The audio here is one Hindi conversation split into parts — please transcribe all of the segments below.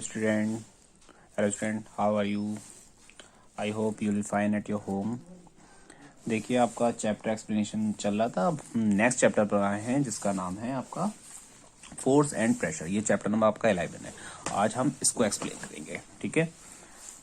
student. Hello student, how are you? I hope you will fine at your home. देखिए आपका चैप्टर एक्सप्लेनेशन चल रहा था, अब नेक्स्ट चैप्टर पर आए हैं जिसका नाम है आपका फोर्स एंड प्रेशर। ये चैप्टर नंबर आपका 11 है। आज हम इसको एक्सप्लेन करेंगे, ठीक है।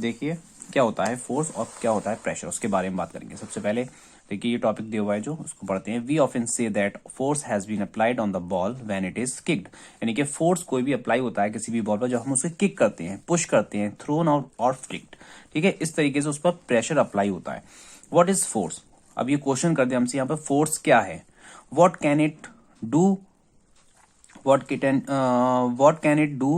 देखिए क्या होता है फोर्स और क्या होता है प्रेशर, उसके बारे में बात करेंगे। सबसे पहले देखिए ये टॉपिक दिया हुआ है जो उसको पढ़ते हैं। We often say that force has been applied on the ball when it is kicked, यानी कि फोर्स कोई भी अप्लाई होता है किसी भी बॉल पर जब हम उसे किक करते हैं, पुश करते हैं, थ्रोन आउट और फ्लिक्ड, ठीक है। इस तरीके से उस पर प्रेशर अप्लाई होता है। What is force? अब ये क्वेश्चन करते हैं हमसे यहाँ पर, फोर्स क्या है, what can it do, what can it do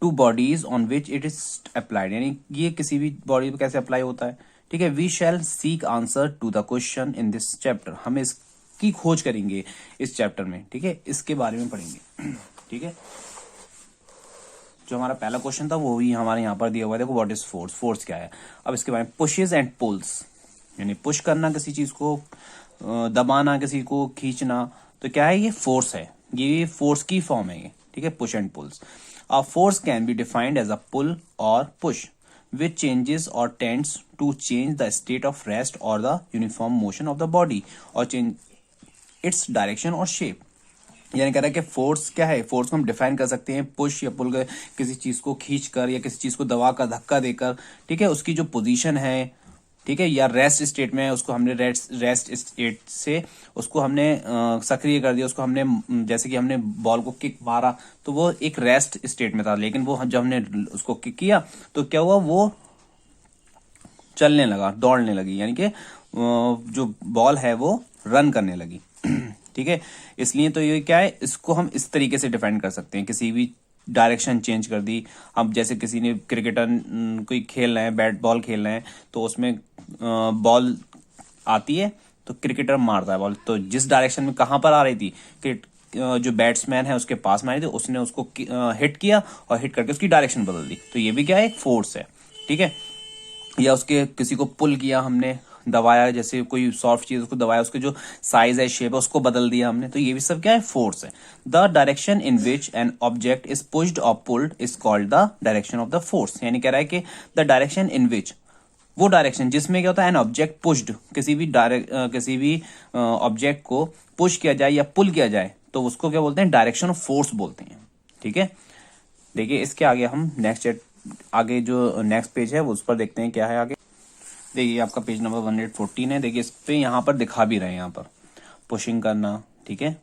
to bodies on which it is applied, यानी ये किसी भी बॉडी पे कैसे अप्लाई होता है, ठीक है। We shall seek answer to the question in this chapter, हम इसकी खोज करेंगे इस चैप्टर में, ठीक है। इसके बारे में पढ़ेंगे, ठीक है। जो हमारा पहला क्वेश्चन था वो भी हमारे यहाँ पर दिया हुआ है। देखो व्हाट इज फोर्स, फोर्स क्या है। अब इसके बारे में, पुशेज एंड पुल्स, यानी पुश करना किसी चीज को, दबाना किसी को, खींचना, तो क्या है ये फोर्स है। ये फोर्स की फॉर्म है ये, ठीक है, push and pulls. A force can be defined as a pull or push which changes or tends to change the state of rest or the uniform motion of the body or change its direction or shape. यानी कह रहा है कि फोर्स क्या है, फोर्स को हम डिफाइन कर सकते हैं पुश या पुल कर, किसी चीज को खींच कर या किसी चीज को दबा कर, धक्का देकर, ठीक है, उसकी जो पोजीशन है, ठीक है, या रेस्ट स्टेट में उसको हमने रेस्ट स्टेट से उसको हमने सक्रिय कर दिया, उसको हमने जैसे कि हमने बॉल को किक मारा तो वो एक रेस्ट स्टेट में था, लेकिन वो जब हमने उसको किक किया तो क्या हुआ, वो चलने लगा, दौड़ने लगी, यानी कि जो बॉल है वो रन करने लगी, ठीक है। इसलिए तो ये क्या है, इसको हम इस तरीके से डिफाइन कर सकते हैं। किसी भी डायरेक्शन चेंज कर दी, अब जैसे किसी ने क्रिकेटर कोई खेल रहे हैं, बैट बॉल खेल रहे हैं, तो उसमें बॉल आती है तो क्रिकेटर मारता है बॉल, तो जिस डायरेक्शन में कहां पर आ रही थी, जो बैट्समैन है उसके पास में आई थी, उसने उसको हिट किया और हिट करके उसकी डायरेक्शन बदल दी, तो ये भी क्या है, एक फोर्स है, ठीक है। या उसके किसी को पुल किया हमने, दबाया, जैसे कोई सॉफ्ट चीज उसको दबाया, उसके जो साइज है, शेप है, उसको बदल दिया हमने, तो ये भी सब क्या है, फोर्स है। The direction in which an object is pushed or pulled is called the direction of the force, यानी कह रहा है कि द डायरेक्शन इन विच, वो डायरेक्शन जिसमें क्या होता है, एन ऑब्जेक्ट पुश्ड, किसी भी ऑब्जेक्ट को पुश किया जाए या पुल किया जाए तो उसको क्या बोलते हैं, डायरेक्शन ऑफ फोर्स बोलते हैं, ठीक है। देखिए इसके आगे हम आगे जो नेक्स्ट पेज है वो उस पर देखते हैं क्या है आगे। देखिए आपका पेज नंबर 114 है। देखिए इस पे यहाँ पर दिखा भी रहे हैं, यहाँ पर पुशिंग करना, ठीक है,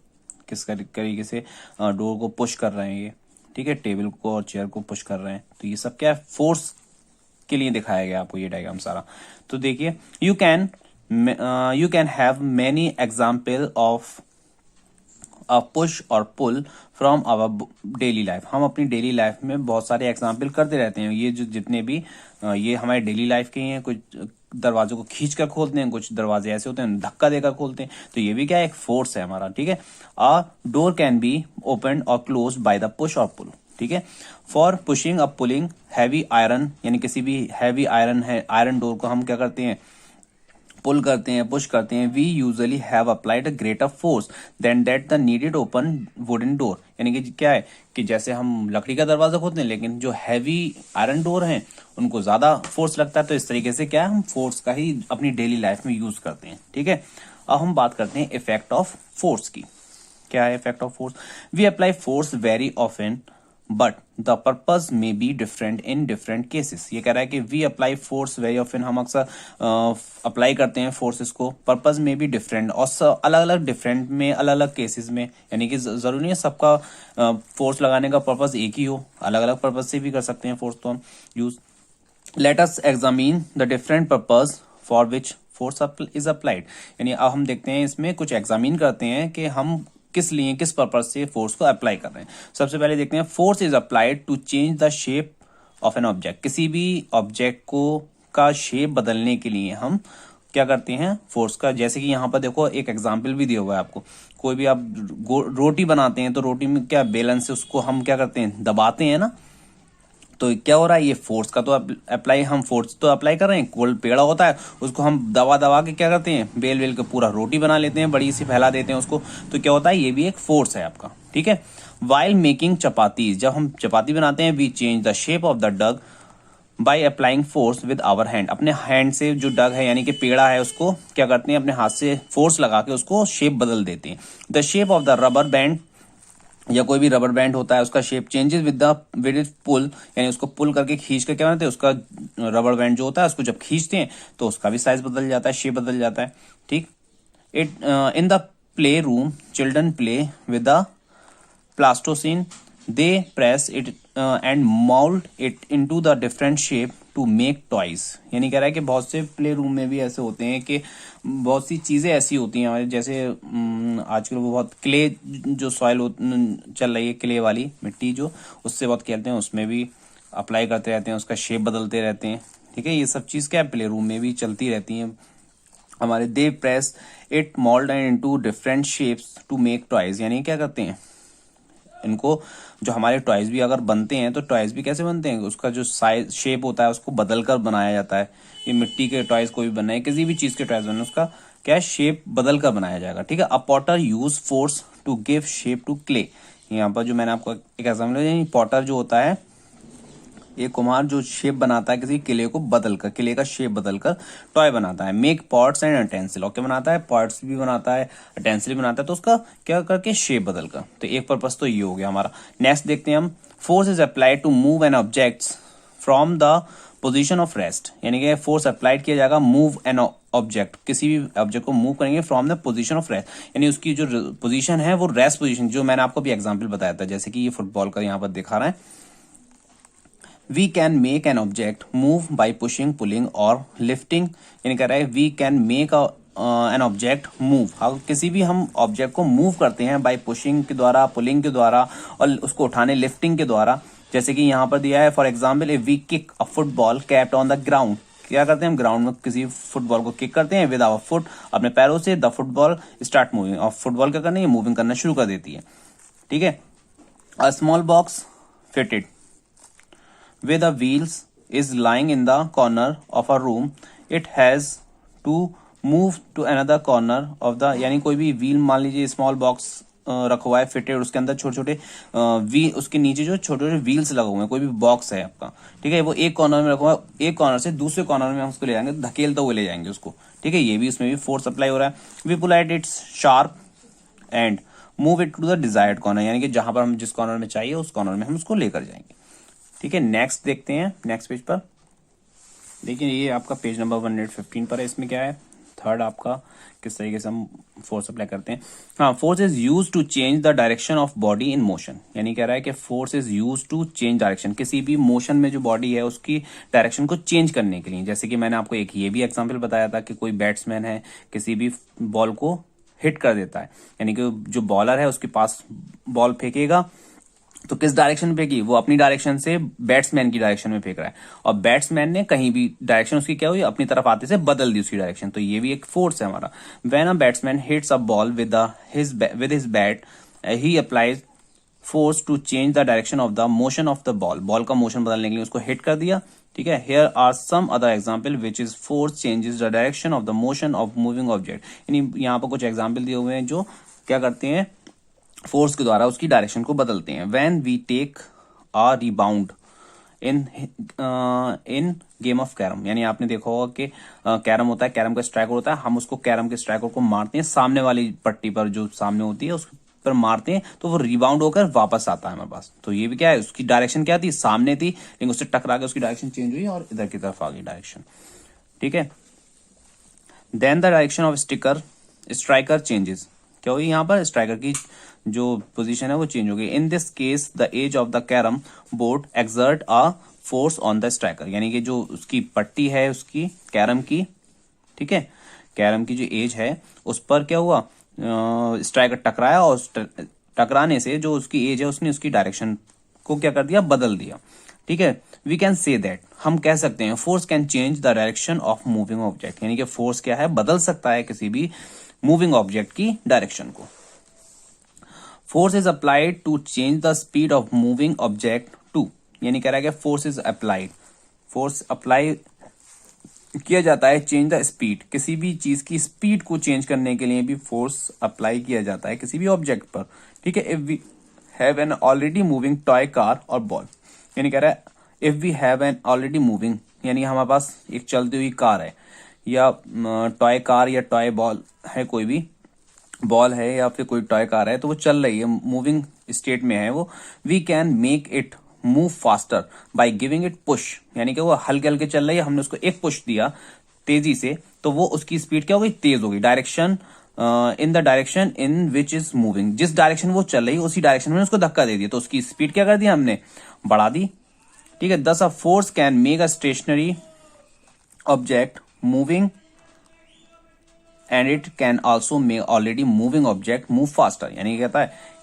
किस तरीके से डोर को पुश कर रहे हैं ये, ठीक है, टेबल को और चेयर को पुश कर रहे हैं, तो ये सब क्या है, फोर्स के लिए दिखाया गया आपको ये डायग्राम सारा। तो देखिए you can have many example of a push और पुल फ्रॉम आवर डेली लाइफ। हम अपनी डेली लाइफ में बहुत सारे एग्जाम्पल करते रहते हैं। ये जो जितने भी ये हमारे डेली लाइफ के ही हैं। कुछ दरवाजों को खींच कर खोलते हैं, कुछ दरवाजे ऐसे होते हैं धक्का देकर खोलते हैं, तो ये भी क्या है, एक फोर्स है हमारा, ठीक है। अ डोर कैन बी ओपन और क्लोज बाय द पुश और पुल, ठीक है। For pushing a pulling heavy iron, यानी किसी भी हैवी आयरन है, आयरन डोर को हम क्या करते हैं, पुल करते हैं, पुश करते हैं। We usually have applied a greater force than that the needed open wooden door, यानी कि क्या है कि जैसे हम लकड़ी का दरवाजा खोलते हैं, लेकिन जो हैवी आयरन डोर हैं उनको ज्यादा फोर्स लगता है, तो इस तरीके से क्या है, हम फोर्स का ही अपनी डेली लाइफ में यूज करते हैं, ठीक है। अब हम बात करते हैं इफेक्ट ऑफ फोर्स की। क्या है effect of force? We apply force very often but the purpose may be different in different cases. ये कह रहा है कि we apply force very often, हम अक्सर अप्लाई करते हैं फोर्सेस को, पर्पज में भी डिफरेंट, और अलग अलग डिफरेंट में, अलग अलग केसेस में, यानी कि जरूरी नहीं है सबका फोर्स लगाने का पर्पज एक ही हो, अलग अलग पर्पज से भी कर सकते हैं फोर्स तो हम use. Let us examine the different purpose for which force is applied, यानी अब हम देखते हैं इसमें कुछ एग्जामिन करते हैं कि हम किस लिए, किस पर्पज से फोर्स को अप्लाई कर रहे हैं। सबसे पहले देखते हैं, force is applied to change the shape of an object. किसी भी ऑब्जेक्ट को का शेप बदलने के लिए हम क्या करते हैं, फोर्स का, जैसे कि यहाँ पर देखो एक एग्जांपल भी दिया हुआ है आपको। कोई भी आप रोटी बनाते हैं तो रोटी में क्या बेलन से उसको हम क्या करते हैं, दबाते हैं ना, तो क्या हो रहा है, ये फोर्स का तो अप्लाई, हम फोर्स तो अप्लाई कर रहे हैं। कोल्ड पेड़ा होता है उसको हम दबा दबा के क्या करते हैं, बेल बेल के पूरा रोटी बना लेते हैं, बड़ी सी फैला देते हैं उसको। तो क्या होता है, ये भी एक फोर्स है आपका, ठीक है। वाइल मेकिंग चपाती, जब हम चपाती बनाते हैं, we change the shape of the dough by applying force with our hand. अपने हैंड से जो डग है यानी कि पेड़ा है उसको क्या करते हैं, अपने हाथ से फोर्स लगा के उसको शेप बदल देते हैं। The shape of the rubber band, या कोई भी रबर बैंड होता है उसका शेप चेंजेस विद पुल, यानी उसको पुल करके खींच के क्या बनाते हैं, उसका रबर बैंड जो होता है उसको जब खींचते हैं तो उसका भी साइज बदल जाता है, शेप बदल जाता है, ठीक। It in the play room children play with the plasticine, they press it and mould it into the different shape to make toys. यानी कह रहा है कि बहुत से प्ले रूम में भी ऐसे होते हैं कि बहुत सी चीजें ऐसी होती हैं हमारे, जैसे आजकल वो बहुत क्ले जो सॉइल चल रही है, क्ले वाली मिट्टी जो, उससे बहुत खेलते हैं, उसमें भी अप्लाई करते रहते हैं, उसका शेप बदलते रहते हैं, ठीक है। ये सब चीज क्या है, प्ले रूम में भी चलती रहती हैं हमारे। They press it mould and into different shapes to make toys, यानी क्या करते हैं इनको, जो हमारे टॉयज भी अगर बनते हैं तो टॉयज भी कैसे बनते हैं, उसका जो साइज शेप होता है उसको बदल कर बनाया जाता है। ये मिट्टी के टॉयज कोई भी बनाए, किसी भी चीज के टॉयज बने, उसका क्या शेप बदल कर बनाया जाएगा, ठीक है। A potter use force to give shape to clay. यहाँ पर जो मैंने आपको एक एग्जाम्पल, पॉटर जो होता है, एक कुम्हार जो शेप बनाता है किसी किले को बदलकर, किले का शेप बदलकर टॉय बनाता है। मेक पॉट्स एंड अटेंसिल, ओके, बनाता है, पॉट्स भी बनाता है, अटेंसिल भी बनाता है, तो उसका क्या करके शेप बदलकर। तो एक पर्पस तो ये हो गया हमारा। नेक्स्ट देखते हैं हम, force is applied to move an object from the position of rest, यानी कि फोर्स अप्लाइड किया जाएगा मूव एन ऑब्जेक्ट, किसी भी ऑब्जेक्ट को मूव करेंगे from the position of rest, यानी उसकी जो पोजीशन है वो रेस्ट पोजीशन, जो मैंने आपको भी एग्जांपल बताया था, जैसे कि ये फुटबॉल का यहाँ पर दिखा रहा है। We can make an object move by pushing, pulling और lifting, यानी कह रहा है we can make an object move। हाँ, किसी भी हम ऑब्जेक्ट को मूव करते हैं बाय पुशिंग के द्वारा, पुलिंग के द्वारा और उसको उठाने लिफ्टिंग के द्वारा। जैसे कि यहाँ पर दिया है, for example if we kick a football kept on the ground, क्या करते हैं हम ग्राउंड में किसी फुटबॉल को किक करते हैं विद आवर फुट, अपने पैरों से, द फुटबॉल स्टार्ट मूविंग, और फुटबॉल क्या करना है, मूविंग करना शुरू कर देती है, ठीक है। A small box fitted with the wheels is lying in the corner of a room, it has to move to another corner of the, यानी कोई भी व्हील, मान लीजिए स्मॉल बॉक्स रखा हुआ है फिटेड, उसके अंदर छोटे छोटे व्हील, उसके नीचे जो छोटे छोटे व्हील्स लगे हुए हैं, कोई भी बॉक्स है आपका, ठीक है, वो एक कॉर्नर में रखा हुआ है, एक कॉर्नर से दूसरे कॉर्नर में हम उसको ले जाएंगे, धकेलते हुए ले जाएंगे उसको, ठीक है। ये भी, उसमें भी फोर्स अप्लाई हो रहा है। We pull at its sharp and move it to the desired corner, यानी कि जहां पर हम जिस कॉर्नर में चाहिए उस कॉर्नर में हम उसको लेकर जाएंगे, ठीक है। नेक्स्ट देखते हैं, नेक्स्ट पेज पर देखिए, ये आपका पेज नंबर 115 पर है। इसमें क्या है, थर्ड आपका किस तरीके से हम फोर्स अप्लाई करते हैं। हाँ, force is use to change the direction of body in motion, यानी कह रहा है कि force is use to change direction, किसी भी मोशन में जो बॉडी है उसकी डायरेक्शन को चेंज करने के लिए। जैसे कि मैंने आपको एक ये भी एग्जाम्पल बताया था कि कोई बैट्समैन है, किसी भी बॉल को हिट कर देता है, यानी कि जो बॉलर है उसके पास बॉल फेंकेगा तो किस डायरेक्शन में फेंकी, वो अपनी डायरेक्शन से बैट्समैन की डायरेक्शन में फेंक रहा है, और बैट्समैन ने कहीं भी डायरेक्शन उसकी क्या हुई, अपनी तरफ आते से बदल दी उसकी डायरेक्शन, तो ये भी एक फोर्स है हमारा। When a batsman hits a ball with his bat he applies force to change the direction of the motion of the ball, ball का मोशन बदलने के लिए उसको हिट कर दिया, ठीक है। Here are some other example which is force changes the direction of the motion of moving object, यानी यहाँ पर कुछ एग्जाम्पल दिए हुए हैं जो क्या करते हैं, फोर्स के द्वारा उसकी डायरेक्शन को बदलते हैं। When we take a rebound in game of carrom, यानी आपने देखा होगा कि कैरम होता है, कैरम का स्ट्राइकर होता है, हम उसको कैरम के स्ट्राइकर को मारते हैं सामने वाली पट्टी पर, जो सामने होती है उस पर मारते हैं तो वो रिबाउंड होकर वापस आता है हमारे पास। तो ये भी क्या है, उसकी डायरेक्शन क्या थी, सामने थी, लेकिन उससे टकरा के उसकी डायरेक्शन चेंज हुई और इधर की तरफ आ गई डायरेक्शन, ठीक है। Then the direction of striker changes, क्या हुई यहाँ पर, स्ट्राइकर की जो पोजीशन है वो चेंज हो गई। In this case the edge of the carrom board exert a force on the striker, यानी कि जो उसकी पट्टी है उसकी कैरम की, ठीक है, कैरम की जो एज है उस पर क्या हुआ, स्ट्राइकर टकराया और टकराने से जो उसकी एज है उसने उसकी डायरेक्शन को क्या कर दिया, बदल दिया, ठीक है। वी कैन से दैट, हम कह सकते हैं force can change the direction of moving object, यानी कि फोर्स क्या है, बदल सकता है किसी भी मूविंग ऑब्जेक्ट की डायरेक्शन को। Force is applied to change the speed of moving object too, यानी कह रहा है कि force is applied, force apply किया जाता है। चेंज द स्पीड, किसी भी चीज की स्पीड को चेंज करने के लिए भी फोर्स अप्लाई किया जाता है किसी भी ऑब्जेक्ट पर, ठीक है। If we have an already moving toy car और बॉल, यानी कह रहा है if we have an already moving, यानी हमारे पास एक चलती हुई कार है या टॉय कार या टॉय बॉल है, कोई भी बॉल है या फिर कोई टॉय कार है, तो वो चल रही है, मूविंग स्टेट में है वो। We can make it move faster by giving it push, यानी कि वो हल्के हल्के चल रही है, हमने उसको एक पुश दिया तेजी से, तो वो उसकी स्पीड क्या हो गई, तेज हो गई। Direction in the direction in which is moving, जिस डायरेक्शन वो चल रही है उसी डायरेक्शन में उसको धक्का दे दिया, तो उसकी स्पीड क्या कर दी हमने, बढ़ा दी, ठीक है। Thus a force can make a stationary object moving and it can also make already moving object move faster, यानी कहता है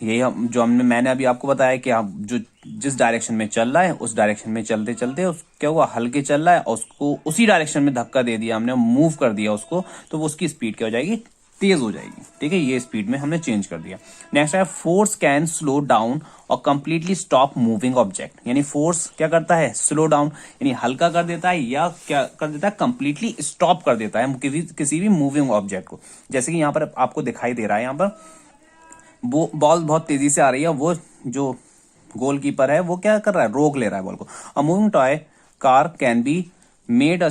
यही हम जो मैंने अभी आपको बताया कि आप जो जिस डायरेक्शन में चल रहा है उस डायरेक्शन में चलते चलते क्या हुआ, हल्के चल रहा है और उसको उसी डायरेक्शन में धक्का दे दिया हमने, मूव कर दिया उसको, तो वो उसकी स्पीड क्या हो जाएगी, तेज हो जाएगी, ठीक है। ये स्पीड में हमने चेंज कर दिया। नेक्स्ट है फोर्स कैन स्लो डाउन और कंप्लीटली स्टॉप मूविंग ऑब्जेक्ट, यानी फोर्स क्या करता है, स्लो डाउन यानी हल्का कर देता है, या क्या कर देता है, कंप्लीटली स्टॉप कर देता है किसी भी मूविंग ऑब्जेक्ट को। जैसे कि यहाँ पर आपको दिखाई दे रहा है, यहाँ पर बॉल बहुत तेजी से आ रही है, वो जो गोलकीपर है वो क्या कर रहा है, रोक ले रहा है बॉल को। A moving toy car can be made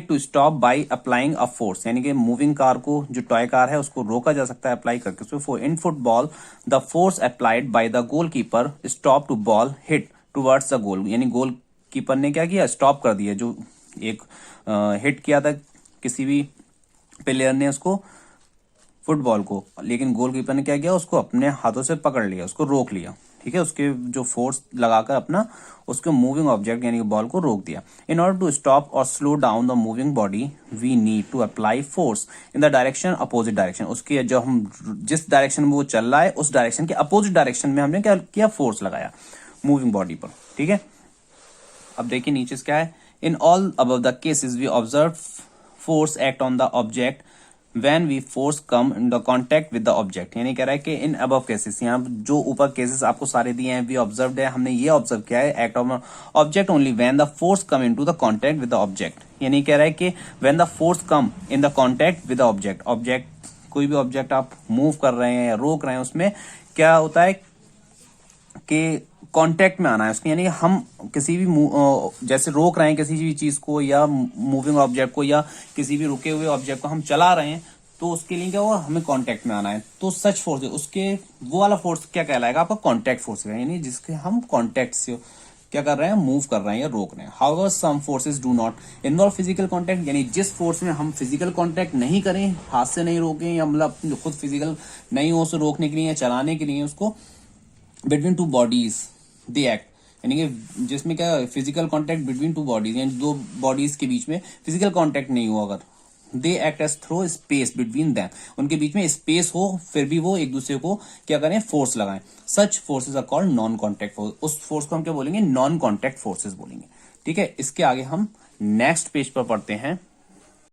to stop by applying a force, यानी कि मूविंग कार को, जो टॉय कार है उसको रोका जा सकता है अप्लाई करके उसमें। In football the force applied by the goalkeeper stop to ball hit towards the goal, यानी गोल कीपर ने क्या किया, स्टॉप कर दिया, जो एक हिट किया था किसी भी प्लेयर ने उसको, फुटबॉल को, लेकिन गोलकीपर ने क्या किया, उसको अपने हाथों से पकड़ लिया, उसको रोक लिया, ठीक है। उसके जो फोर्स लगाकर अपना उसको मूविंग ऑब्जेक्ट यानी कि बॉल को रोक दिया। इन ऑर्डर टू स्टॉप और slow down the moving body we need to apply force in the direction opposite direction, उसके जो हम जिस डायरेक्शन में वो चल रहा है उस डायरेक्शन के अपोजिट डायरेक्शन में हमने क्या किया, फोर्स लगाया मूविंग बॉडी पर, ठीक है। अब देखिए नीचे क्या है, in all above the cases we observe force act on the object when we force come in the contact with the object, यानी कह रहा है कि इन above cases, यहाँ जो ऊपर केसेस आपको सारे दिए हैं, we observed है, हमने ये ऑब्जर्व किया है, act on object only when the force come into the contact with the object, यानी कह रहा है कि when the force come in the contact with the object, object कोई भी ऑब्जेक्ट आप मूव कर रहे हैं या रोक रहे हैं, उसमें क्या होता है कि कांटेक्ट में आना है उसके, यानी हम किसी भी जैसे रोक रहे हैं किसी भी चीज को या मूविंग ऑब्जेक्ट को या किसी भी रुके हुए ऑब्जेक्ट को हम चला रहे हैं, तो उसके लिए क्या हुआ, हमें कांटेक्ट में आना है, तो सच फोर्स उसके वो वाला फोर्स क्या कहलाएगा, आपका कांटेक्ट फोर्स है, यानी जिसके हम कांटेक्ट से क्या कर रहे हैं, मूव कर रहे हैं या रोक रहे हैं। However some forces do not involve physical contact, यानी जिस फोर्स में हम फिजिकल कांटेक्ट नहीं करें, हाथ से नहीं रोकें या मतलब खुद फिजिकल नहीं हो उसे रोकने के लिए या चलाने के लिए उसको, between two bodies they act, यानी कि जिसमें क्या physical contact between two bodies, यानी दो बॉडीज के बीच में फिजिकल कांटेक्ट नहीं हो, अगर they act as through space between them, उनके बीच में स्पेस हो फिर भी वो एक दूसरे को क्या करें, फोर्स लगाएं, such forces are called non contact force, उस फोर्स को हम क्या बोलेंगे, नॉन कॉन्टैक्ट फोर्सेज बोलेंगे, ठीक है। इसके आगे हम नेक्स्ट पेज पर पढ़ते हैं।